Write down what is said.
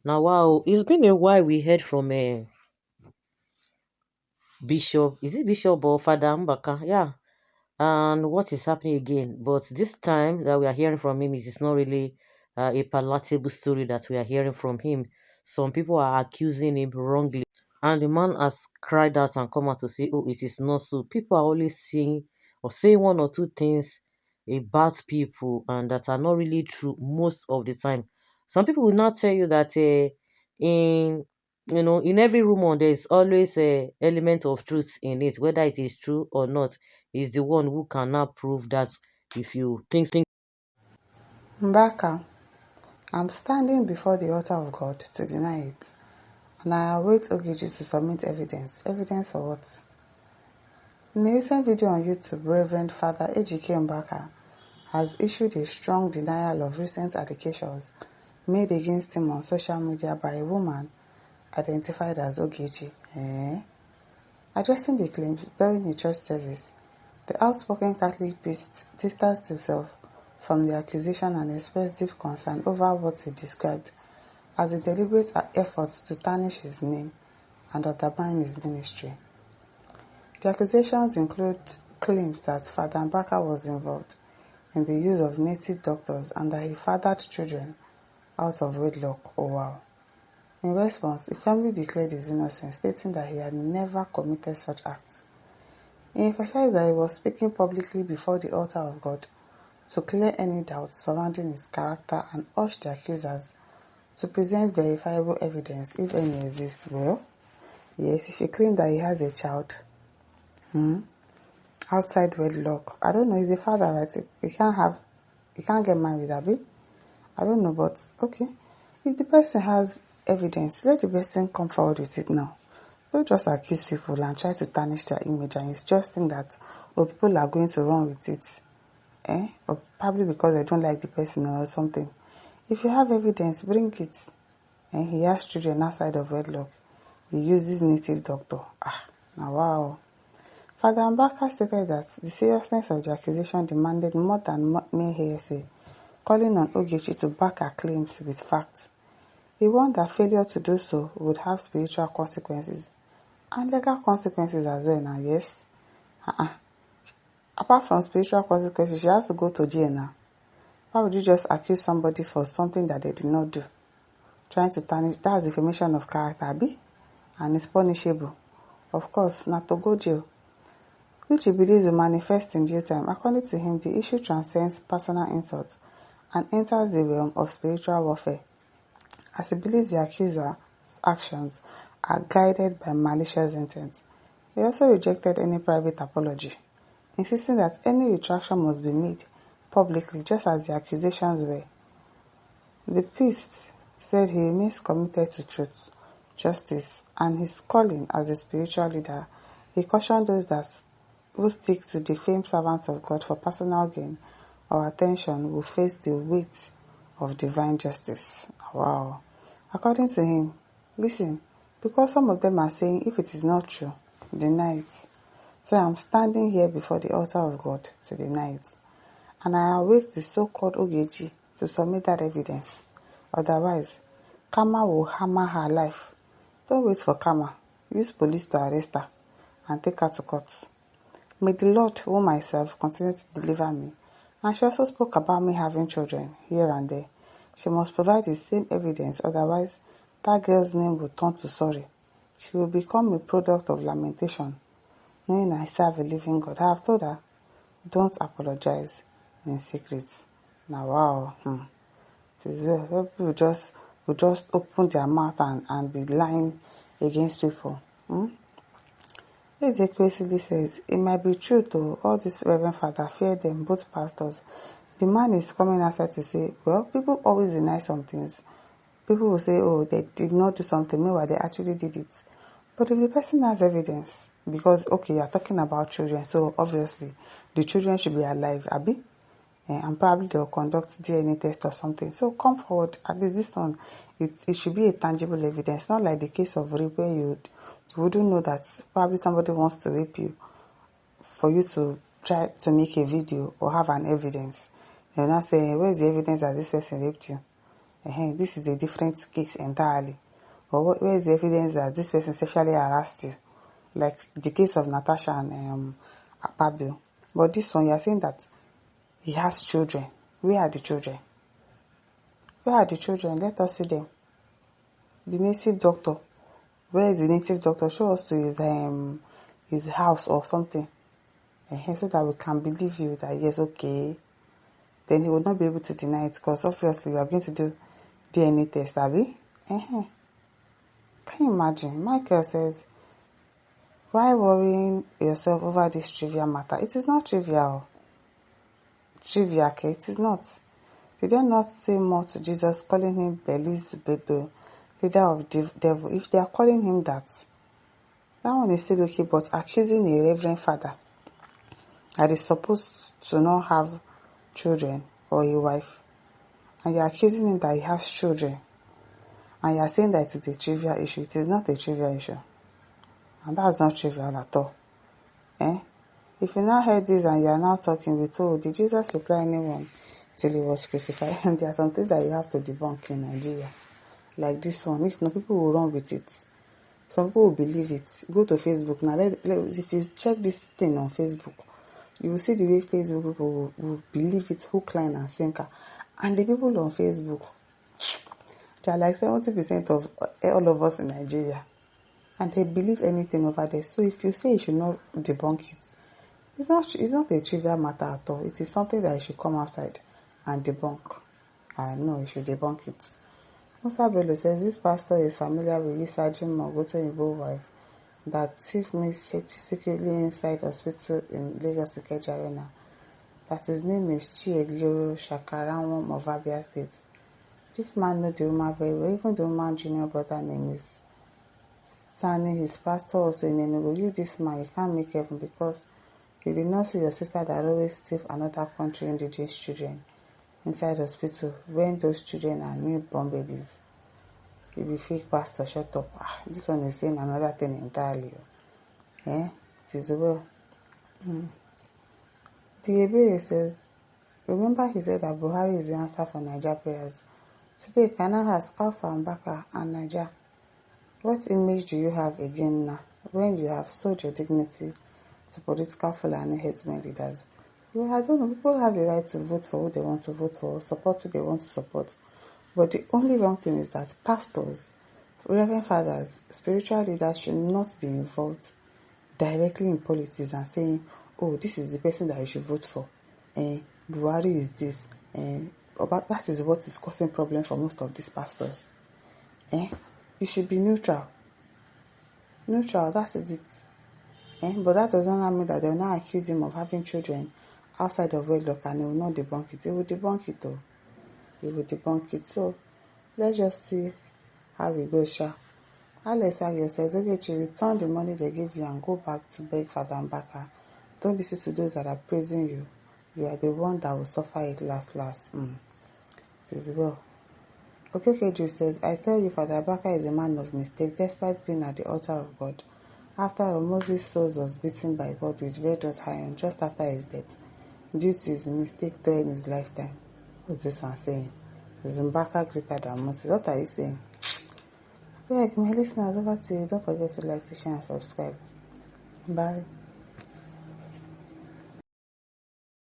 Now, wow, it's been a while we heard from Bishop. Is it Bishop or Father Mbaka? Yeah. And what is happening again? But this time that we are hearing from him, it is not really a palatable story that we are hearing from him. Some people are accusing him wrongly. And the man has cried out and come out to say, oh, it is not so. People are always saying or saying one or two things about people and that are not really true most of the time. Some people will not tell you that in in every rumor there is always a element of truth in it, whether it is true or not. Is the one who cannot prove that if you think. Mbaka, I'm standing before the altar of God to deny it, and I await Ogechi to submit evidence. Evidence for what? In a recent video on YouTube, Reverend Father Ejike Mbaka has issued a strong denial of recent allegations made against him on social media by a woman identified as Ogechi. Addressing the claims during a church service, the outspoken Catholic priest distanced himself from the accusation and expressed deep concern over what he described as a deliberate effort to tarnish his name and undermine his ministry. The accusations include claims that Father Mbaka was involved in the use of native doctors and that he fathered children out of wedlock. Oh wow. In response, he firmly declared his innocence, stating that he had never committed such acts. He emphasized that he was speaking publicly before the altar of God to clear any doubts surrounding his character and urged the accusers to present verifiable evidence if any exists. Well, yes, if you claim that he has a child outside wedlock, I don't know, he's a father, right? You can't get married, Abby? I don't know, but okay. If the person has evidence, let the person come forward with it now. Don't just accuse people and try to tarnish their image and you just think that, oh, people are going to run with it. Or probably because they don't like the person or something. If you have evidence, bring it. He has children outside of wedlock. He uses native doctor. Now wow. Father Mbaka stated that the seriousness of the accusation demanded more than mere hearsay, calling on Ogechi to back her claims with facts. He warned that failure to do so would have spiritual consequences and legal consequences as well. Now, yes. Apart from spiritual consequences, she has to go to jail now. Why would you just accuse somebody for something that they did not do? Trying to tarnish, that's defamation of character, Abi? And it's punishable. Of course, not to go jail, which he believes will manifest in due time. According to him, the issue transcends personal insults and enters the realm of spiritual warfare, as he believes the accuser's actions are guided by malicious intent. He also rejected any private apology, insisting that any retraction must be made publicly just as the accusations were. The priest said he remains committed to truth, justice, and his calling as a spiritual leader. He cautioned those who seek to defame servants of God for personal gain or attention will face the weight of divine justice. Wow. According to him, listen, because some of them are saying if it is not true, deny it. So I am standing here before the altar of God to deny it. And I await the so-called Ogechi to submit that evidence. Otherwise, karma will hammer her life. Don't wait for karma. Use police to arrest her and take her to court. May the Lord, who myself, continue to deliver me. And she also spoke about me having children here and there. She must provide the same evidence, otherwise that girl's name will turn to sorry. She will become a product of lamentation, knowing I serve a living God. I have told her, don't apologize in secret. Now wow, it is well. People will just open their mouth and be lying against people. Ezekwesili says, it might be true to all this Reverend Father, fear them, both pastors. The man is coming outside to say, well, people always deny some things. People will say, oh, they did not do something, meanwhile they actually did it. But if the person has evidence, because, okay, you're talking about children, so obviously the children should be alive, Abi? And probably they'll conduct DNA test or something. So come forward, at least this one, it should be a tangible evidence, not like the case of rape where you wouldn't know that probably somebody wants to rape you for you to try to make a video or have an evidence. You're not saying, where's the evidence that this person raped you? This is a different case entirely. Or where is the evidence that this person sexually harassed you? Like the case of Natasha and Akpabio. But this one, you are saying that he has children. Where are the children? Where are the children? Let us see them. The native doctor. Where is the native doctor? Show us to his house or something. So that we can believe you that yes, okay. Then he will not be able to deny it because obviously we are going to do DNA test, Abby. Can you imagine? Michael says, why worrying yourself over this trivial matter? It is not trivial. Trivia, okay? It is not. Did they not say more to Jesus, calling him Beelzebub, leader of devil? If they are calling him that one is still okay, but accusing a reverend father that is supposed to not have children or a wife, and you're accusing him that he has children, and you're saying that it is a trivial issue. It is not a trivial issue. And that's not trivial at all. If you now heard this and you are now talking with, did Jesus reply anyone till he was crucified? And there are some things that you have to debunk in Nigeria. Like this one. If no, people will run with it. Some people will believe it. Go to Facebook now. If you check this thing on Facebook, you will see the way Facebook people will believe it, hook, line, and sinker. And the people on Facebook, they are like 70% of all of us in Nigeria. And they believe anything over there. So if you say you should not debunk it, it's not a trivial matter at all. It is something that you should come outside and debunk. No, you should debunk it. Musa Bello says this pastor is familiar with researching Mogoto Igbo wife that thief me secretly inside hospital in Lagos Ikeja Arena. That his name is Chiegloro Shakaranwom of Abia State. This man knows the woman very well. Even the woman's junior brother name is Sani, his pastor also in Enugu. You, this man, you can't make heaven because you did not see your sister that always steal another country indigenous children inside hospital when those children are newborn babies. You be fake pastor, shut up. This one is saying another thing entirely. It is well. The Ebere says, remember he said that Buhari is the answer for Niger prayers. Today, can I ask Alpha Mbaka and Niger, what image do you have again now when you have sold your dignity to political Fulani headsmen leaders? Well, I don't know. People have the right to vote for who they want to vote for, support who they want to support. But the only wrong thing is that pastors, reverend fathers, spiritual leaders should not be involved directly in politics and saying, this is the person that you should vote for. Buhari is this. But that is what is causing problems for most of these pastors. You should be neutral. Neutral, that is it. But that does not mean that they will not accuse him of having children outside of wedlock and he will not debunk it. He will debunk it though. He will debunk it. So let's just see how we go, Sha. Alex Agio says, Ogechi, return the money they give you and go back to beg Father Mbaka. Don't listen to those that are praising you. You are the one that will suffer it last. It is well. Okekeju says, I tell you, Father Mbaka is a man of mistake despite being at the altar of God. After all, Moses' soul was beaten by God with red hot iron just after his death, due to his mistake during his lifetime. What's this one saying? Is Mbaka greater than Moses? What are you saying? My listeners, over to you. Don't forget to like, to share, and subscribe. Bye.